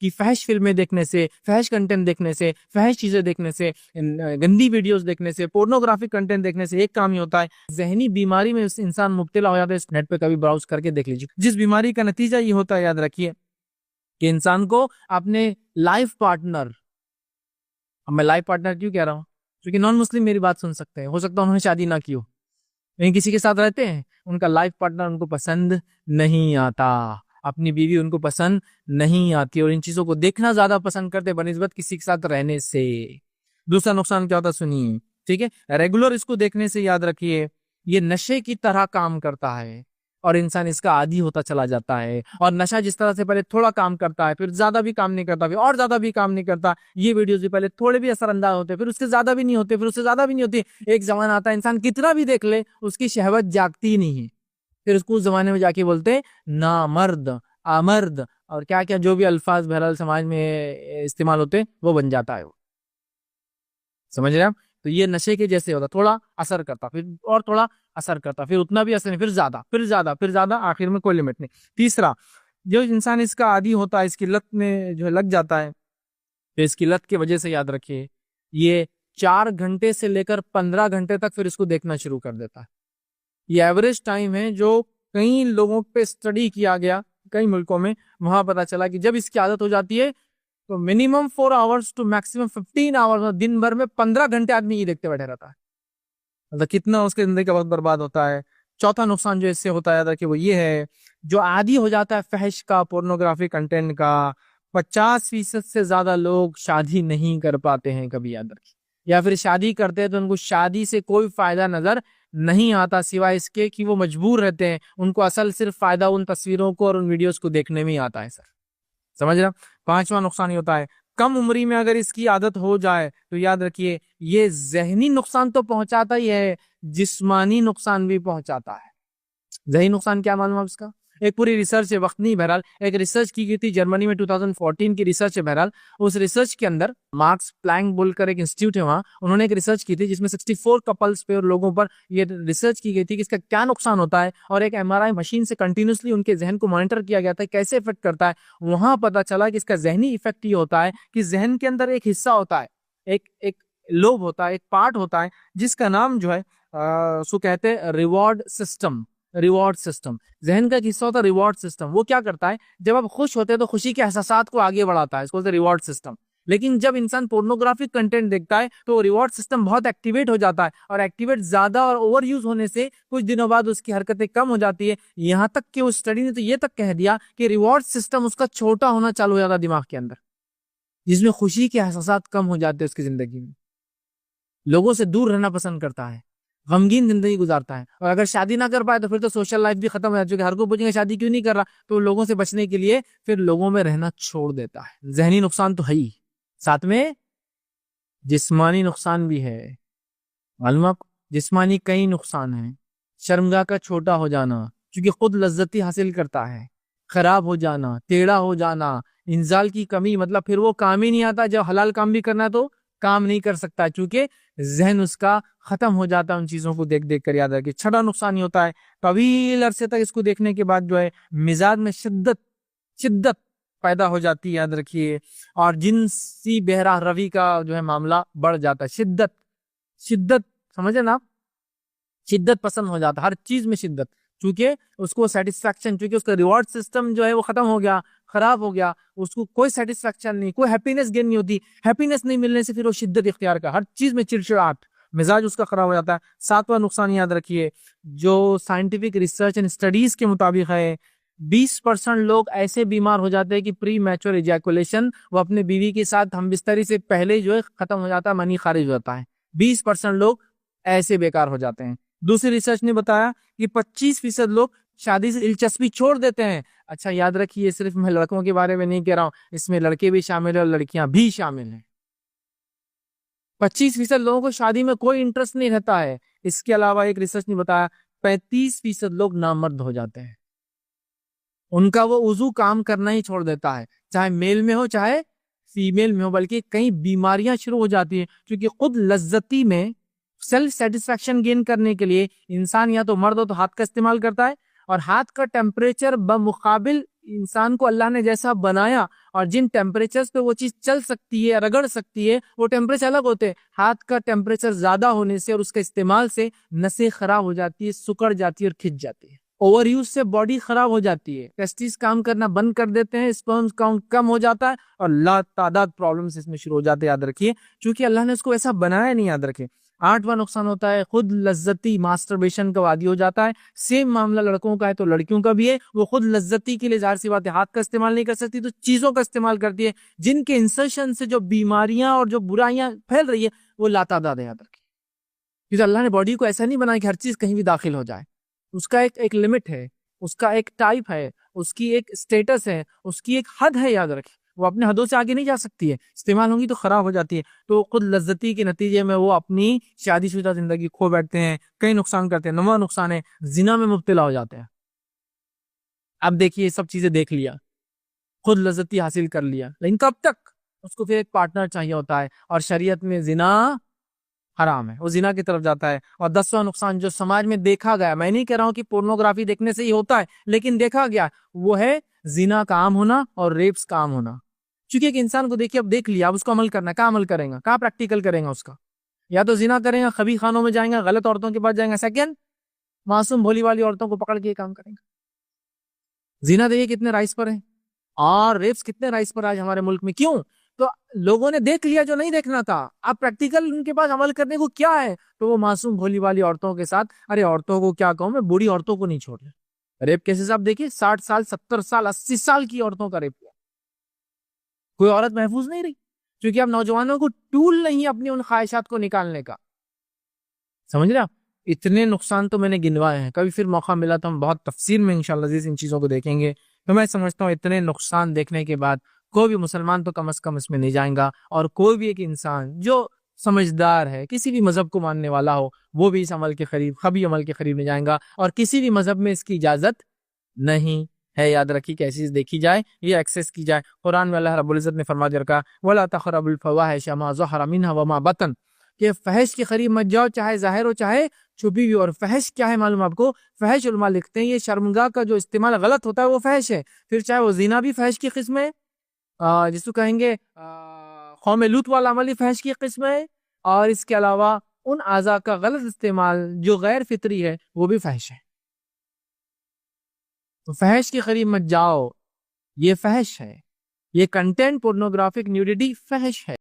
کہ فحش فلمیں دیکھنے سے، فحش کنٹینٹ دیکھنے سے، فحش چیزیں دیکھنے سے، گندی ویڈیوز دیکھنے سے، پورنوگرافک کنٹینٹ دیکھنے سے ایک کام ہی ہوتا ہے، ذہنی بیماری میں انسان مبتلا ہو جاتا ہے. اس نیٹ پہ کبھی براؤز کر کے دیکھ لیجیے. جس بیماری کا نتیجہ یہ ہوتا ہے، یاد رکھیے، کہ انسان کو اپنے لائف پارٹنر، اب میں لائف پارٹنر کیوں کہہ رہا ہوں؟ کیونکہ نان مسلم میری بات سن سکتے ہیں، ہو سکتا ہے انہوں نے شادی نہ کی ہو، لیکن کسی کے ساتھ رہتے ہیں، ان کا لائف پارٹنر ان کو پسند نہیں آتا، اپنی بیوی ان کو پسند نہیں آتی، اور ان چیزوں کو دیکھنا زیادہ پسند کرتے بنسبت کسی کے ساتھ رہنے سے. دوسرا نقصان کیا ہوتا ہے سنیے، ٹھیک ہے؟ ریگولر اس کو دیکھنے سے یاد رکھیے یہ نشے کی طرح کام کرتا ہے، اور انسان اس کا عادی ہوتا چلا جاتا ہے. اور نشہ جس طرح سے پہلے تھوڑا کام کرتا ہے، پھر زیادہ بھی کام نہیں کرتا، پھر اور زیادہ بھی کام نہیں کرتا. یہ ویڈیوز بھی پہلے تھوڑے بھی اثر انداز ہوتے، پھر اس سے زیادہ بھی نہیں ہوتے، پھر اس سے زیادہ بھی نہیں ہوتی. ایک زمانہ آتا ہے انسان کتنا بھی دیکھ لے اس کی شہوت جاگتی نہیں ہے، پھر اس کو اس زمانے میں جا کے بولتے ہیں نامرد، آمرد، اور کیا کیا جو بھی الفاظ بہرحال سماج میں استعمال ہوتے وہ بن جاتا ہے. وہ سمجھ رہے ہیں آپ؟ تو یہ نشے کے جیسے ہوتا، تھوڑا اثر کرتا، پھر اور تھوڑا اثر کرتا، پھر اتنا بھی اثر نہیں، پھر زیادہ، پھر زیادہ، پھر زیادہ، آخر میں کوئی لمٹ نہیں. تیسرا، جو انسان اس کا عادی ہوتا ہے، اس کی لت میں جو لگ جاتا ہے، تو اس کی لت کی وجہ سے یاد رکھیے یہ 4 گھنٹے سے لے کر 15 گھنٹے تک پھر اس کو دیکھنا شروع کر دیتا ہے. یہ ایوریج ٹائم ہے جو کئی لوگوں پہ اسٹڈی کیا گیا کئی ملکوں میں، وہاں پتا چلا کہ جب اس کی عادت ہو جاتی ہے تو minimum 4 hours to maximum 15 hours, دن بھر میں 15 گھنٹے آدمی یہ دیکھتے بیٹھے رہتا ہے. مطلب کتنا اس کے زندگی کا وقت برباد ہوتا ہے. چوتھا نقصان جو اس سے ہوتا ہے کہ وہ یہ ہے، جو عادی ہو جاتا ہے فحش کا، پورنوگرافی کنٹینٹ کا، 50% سے زیادہ لوگ شادی نہیں کر پاتے ہیں کبھی، یاد رکھیں، یا پھر شادی کرتے ہیں تو ان کو شادی سے کوئی فائدہ نظر نہیں آتا سوائے اس کے کہ وہ مجبور رہتے ہیں. ان کو اصل صرف فائدہ ان تصویروں کو اور ان ویڈیوز کو دیکھنے میں ہی آتا ہے. سر سمجھ رہا؟ 5واں نقصان یہ ہوتا ہے، کم عمری میں اگر اس کی عادت ہو جائے تو یاد رکھیے یہ ذہنی نقصان تو پہنچاتا ہی ہے، جسمانی نقصان بھی پہنچاتا ہے. ذہنی نقصان کیا معلوم ہے اس کا؟ ایک پوری ریسرچ ہے، وقت نہیں، بہرحال ایک ریسرچ کی گئی تھی جرمنی میں 2014 کی ریسرچ ہے. بہرحال اس ریسرچ کے اندر مارکس پلانک بول کر ایک انسٹیٹیوٹ ہے وہاں، انہوں نے ایک ریسرچ کی تھی جس میں 64 کپلز پہ اور لوگوں پر یہ ریسرچ کی گئی تھی کہ اس کا کیا نقصان ہوتا ہے، اور ایک MRI مشین سے کنٹینیوسلی ان کے ذہن کو مانیٹر کیا گیا تھا کیسے افیکٹ کرتا ہے. وہاں پتا چلا کہ اس کا ذہنی افیکٹ یہ ہوتا ہے کہ ذہن کے اندر ایک حصہ ہوتا ہے، ایک لوب ہوتا ہے، ایک پارٹ ہوتا ہے جس کا نام جو ہے سو کہتے ہیں ریوارڈ سسٹم. ریوارڈ سسٹم ذہن کا ایک حصہ ہوتا ہے، ریوارڈ سسٹم. وہ کیا کرتا ہے، جب آپ خوش ہوتے ہیں تو خوشی کے احساسات کو آگے بڑھاتا ہے، اس کو بولتے ہیں ریوارڈ سسٹم. لیکن جب انسان پورنوگرافک کنٹینٹ دیکھتا ہے تو ریوارڈ سسٹم بہت ایکٹیویٹ ہو جاتا ہے، اور ایکٹیویٹ زیادہ اور اوور یوز ہونے سے کچھ دنوں بعد اس کی حرکتیں کم ہو جاتی ہے. یہاں تک کہ اس اسٹڈی نے تو یہ تک کہہ دیا کہ ریوارڈ سسٹم اس کا چھوٹا ہونا چالو ہو جاتا ہے دماغ کے اندر، جس میں خوشی کے احساسات کم ہو جاتے ہیں اس کی زندگی میں. لوگوں سے دور رہنا پسند کرتا ہے، غمگین زندگی گزارتا ہے. اور اگر شادی نہ کر پائے تو پھر تو سوشل لائف بھی ختم ہو جاتی ہے. ہر کوئی پوچھیں گے شادی کیوں نہیں کر رہا، تو لوگوں سے بچنے کے لیے پھر لوگوں میں رہنا چھوڑ دیتا ہے. ذہنی نقصان تو ہے ہی، ساتھ میں جسمانی نقصان بھی ہے. معلوم آپ جسمانی کئی نقصان ہیں. شرمگاہ کا چھوٹا ہو جانا کیونکہ خود لذتی حاصل کرتا ہے، خراب ہو جانا، ٹیڑھا ہو جانا، انزال کی کمی، مطلب پھر وہ کام ہی نہیں آتا. جب حلال کام بھی کرنا ہے تو کام نہیں کر سکتا چونکہ ذہن اس کا ختم ہو جاتا ہے ان چیزوں کو دیکھ دیکھ کر. یاد رکھیے چھٹا نقصان یہ ہوتا ہے طویل عرصے تک اس کو دیکھنے کے بعد جو ہے مزاج میں شدت پیدا ہو جاتی ہے. یاد رکھیے، اور جنسی بہرہ روی کا جو ہے معاملہ بڑھ جاتا ہے. شدت سمجھے نا آپ، شدت پسند ہو جاتا ہے، ہر چیز میں شدت، چونکہ اس کو سیٹسفیکشن، چونکہ اس کا ریوارڈ سسٹم جو ہے وہ ختم ہو گیا، خراب ہو گیا، اس کو کوئی سیٹسفیکشن نہیں، کوئی ہیپینس گین نہیں ہوتی. ہیپینس نہیں ملنے سے پھر وہ شدت اختیار کا، ہر چیز میں چڑچڑاہٹ، مزاج اس کا خراب ہو جاتا ہے. 7واں نقصان یاد رکھیے جو سائنٹیفک ریسرچ اینڈ اسٹڈیز کے مطابق ہے، 20% لوگ ایسے بیمار ہو جاتے ہیں کہ پری میچور ایجیکولیشن، وہ اپنے بیوی کے ساتھ ہم بستری سے پہلے جو ہے ختم ہو جاتا ہے، منی خارج ہو جاتا ہے. 20% لوگ ایسے بیکار ہو جاتے ہیں. دوسری ریسرچ نے بتایا کہ 25% لوگ شادی سے دلچسپی چھوڑ دیتے ہیں. اچھا یاد رکھیے صرف میں لڑکوں کے بارے میں نہیں کہہ رہا ہوں، اس میں لڑکے بھی شامل ہیں اور لڑکیاں بھی شامل ہیں. 25% لوگوں کو شادی میں کوئی انٹرسٹ نہیں رہتا ہے. اس کے علاوہ ایک ریسرچ نے بتایا 35% لوگ نامرد ہو جاتے ہیں. ان کا وہ عضو کام کرنا ہی چھوڑ دیتا ہے، چاہے میل میں ہو چاہے فیمیل میں ہو، بلکہ کئی بیماریاں شروع ہو جاتی ہیں کیونکہ خود لذتی میں سیلف سیٹسفیکشن گین کرنے کے لیے انسان یا تو مرد ہو تو ہاتھ کا استعمال کرتا ہے، اور ہاتھ کا ٹیمپریچر بمقابل انسان کو اللہ نے جیسا بنایا اور جن ٹیمپریچرز پہ وہ چیز چل سکتی ہے، رگڑ سکتی ہے، وہ ٹیمپریچر الگ ہوتے ہیں۔ ہاتھ کا ٹیمپریچر زیادہ ہونے سے اور اس کے استعمال سے نسیں خراب ہو جاتی ہے، سکڑ جاتی ہے اور کھچ جاتی ہے۔ اوور یوز سے باڈی خراب ہو جاتی ہے، ٹیسٹیز کام کرنا بند کر دیتے ہیں، اسپرمز کاؤنٹ کم ہو جاتا ہے اور لا تعداد پرابلمز اس میں شروع ہو جاتے ہیں۔ یاد رکھیے، چونکہ اللہ نے اس کو ایسا بنایا نہیں۔ یاد رکھیں، 8واں نقصان ہوتا ہے خود لذتی ماسٹربیشن کا عادی ہو جاتا ہے۔ سیم معاملہ لڑکوں کا ہے تو لڑکیوں کا بھی ہے، وہ خود لذتی کے لیے ظاہر سی بات ہے ہاتھ کا استعمال نہیں کر سکتی تو چیزوں کا استعمال کرتی ہے، جن کے انسرشن سے جو بیماریاں اور جو برائیاں پھیل رہی ہے وہ لاتعداد ہے۔ یاد رکھیں، کیونکہ اللہ نے باڈی کو ایسا نہیں بنایا کہ ہر چیز کہیں بھی داخل ہو جائے۔ اس کا ایک لمٹ ہے، اس کا ایک ٹائپ ہے، اس کی ایک سٹیٹس ہے، اس کی ایک حد ہے۔ یاد رکھیں، وہ اپنے حدوں سے آگے نہیں جا سکتی ہے، استعمال ہوں گی تو خراب ہو جاتی ہے۔ تو خود لذتی کے نتیجے میں وہ اپنی شادی شدہ زندگی کھو بیٹھتے ہیں، کئی نقصان کرتے ہیں۔ 9واں نقصان ہے زنا میں مبتلا ہو جاتے ہیں۔ اب دیکھیے، یہ سب چیزیں دیکھ لیا، خود لذتی حاصل کر لیا، لیکن کب تک؟ اس کو پھر ایک پارٹنر چاہیے ہوتا ہے، اور شریعت میں زنا حرام ہے، وہ زنا کی طرف جاتا ہے۔ اور 10واں نقصان جو سماج میں دیکھا گیا، میں نہیں کہہ رہا ہوں کہ پورنوگرافی دیکھنے سے ہی ہوتا ہے، لیکن دیکھا گیا وہ ہے زنا کا عام ہونا اور ریپس کا عام ہونا۔ چونکہ ایک انسان کو دیکھیے، اب دیکھ لیا، اب اس کو عمل کرنا ہے، کہاں عمل کریں گا، کہاں پریکٹیکل کریں گا اس کا؟ یا تو زنا کریں گا، خبیث خانوں میں جائیں گا، غلط عورتوں کے پاس جائیں گا، سیکنڈ معصوم بھولی والی عورتوں کو پکڑ کے کام کریں گا۔ زنا دیکھیے کتنے رائز پر ہیں، اور ریپس کتنے رائز پر آج ہمارے ملک میں۔ کیوں؟ تو لوگوں نے دیکھ لیا جو نہیں دیکھنا تھا، اب پریکٹیکل ان کے پاس عمل کرنے کو کیا ہے؟ تو وہ معصوم بھولی والی عورتوں کے ساتھ، ارے عورتوں کو کیا کہوں میں، بوڑھی عورتوں کو نہیں چھوڑ رہے۔ ریپ کیسز آپ دیکھیے، 60 سال 70 سال 80 سال کی عورتوں کا ریپ ہوا، کوئی عورت محفوظ نہیں رہی، کیونکہ اب نوجوانوں کو ٹول نہیں اپنی ان خواہشات کو نکالنے کا۔ سمجھ رہے آپ؟ اتنے نقصان تو میں نے گنوائے ہیں، کبھی پھر موقع ملا تو ہم بہت تفصیل میں انشاءاللہ عزیز ان چیزوں کو دیکھیں گے۔ تو میں سمجھتا ہوں اتنے نقصان دیکھنے کے بعد کوئی بھی مسلمان تو کم از کم اس میں نہیں جائیں گا، اور کوئی بھی ایک انسان جو سمجھدار ہے، کسی بھی مذہب کو ماننے والا ہو، وہ بھی اس عمل کے قریب، خبی عمل کے قریب نہیں جائیں گا، اور کسی بھی مذہب میں اس کی اجازت نہیں ہے۔ یاد رکھیے کہ ایسی چیز دیکھی جائے یا ایکسس کی جائے۔ قرآن میں اللہ رب العزت نے فرما دیا رکھا وَلَا تَقْرَبُوا الْفَوَاحِشَ مَا ظَهَرَ مِنْهَا وَمَا بَطَنَ، کہ فحش کے قریب مت جاؤ، چاہے ظاہر ہو چاہے چھپی ہوئی۔ اور فحش کیا ہے معلوم آپ کو؟ فحش علماء لکھتے ہیں یہ شرمگاہ کا جو استعمال غلط ہوتا ہے وہ فحش ہے، پھر چاہے وہ زنا بھی فحش کی قسم ہے، جس کو کہیں گے قوم لوط والا عمل فحش کی قسم ہے، اور اس کے علاوہ ان اعضاء کا غلط استعمال جو غیر فطری ہے وہ بھی فحش ہے۔ تو فحش کے قریب مت جاؤ، یہ فحش ہے، یہ کنٹینٹ پورنوگرافک نیوڈیٹی فحش ہے۔